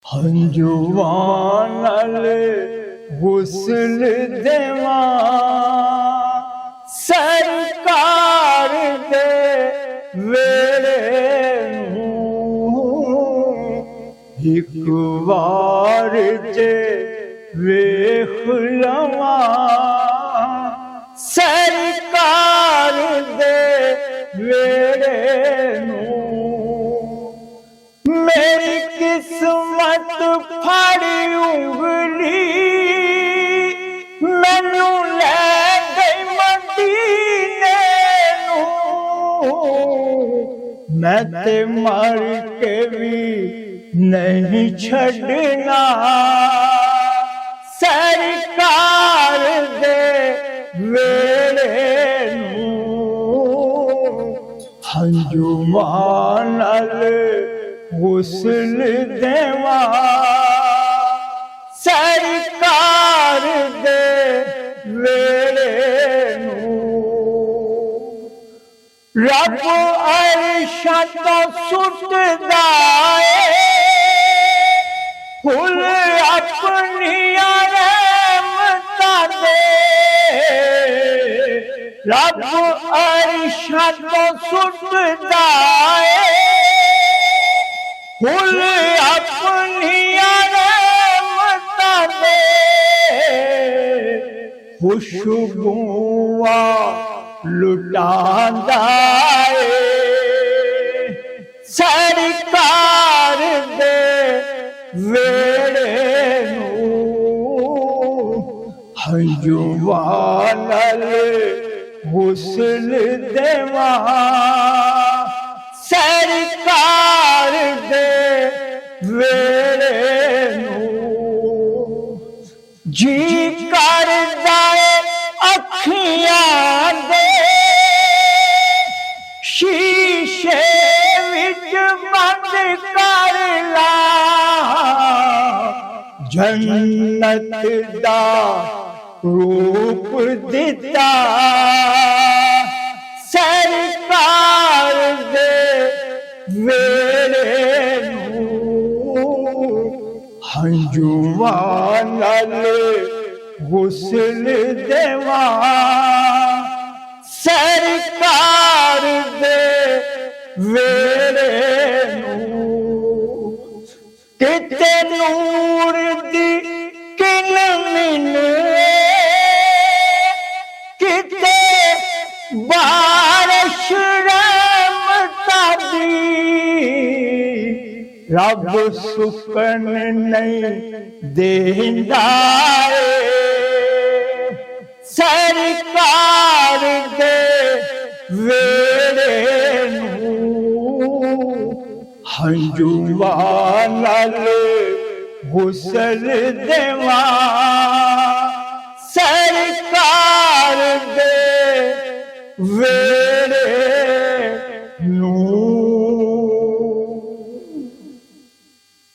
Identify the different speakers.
Speaker 1: ਹੰਝੂਆਂ ਨਾਲ ਗੁਸਲ ਦੇਵਾਂ ਸਰਕਾਰ ਦੇ ਵੇਲੇ ਨੂੰ ਇੱਕ ਵਾਰ ਜੇ ਵੇਖ ਲਵਾਂ ਸਰਕਾਰ ਦੇ ਵੇਲੇ ਨੂੰ मेरी किस्मत फाड़ी उंगली मैनू ले गई मदीने नू मैं ते मर के भी नहीं छड़ना सरकार दे वेले नू हंझूआं नाल गुसल देवां सरकार दे वेले नूं रब अरशां तों सुटदा ऐ फुल अपनियां रहमतां दे रब अरशां तों सुटदा ऐ फुल अपनियां रहमतां दे खुशबूआं लुटांदा ऐ सरकार दे वेले नूं हंझूआं नाल गुसल देवां सरकार दे वेले नूं जी करदा ऐ अखियां दे शीशे विच बंद कर ला जन्नत दा रूप दिता सरकार दे वेले नूं हंझूआं नाल गुसल देवां सरकार दे वेले नूं किते नूर दी किन मिले किते बारिश रब सुकन नहीं देंदा सरकार दे वेले नूं हंझूआं नाल गुसल देवां सरकार दे वेले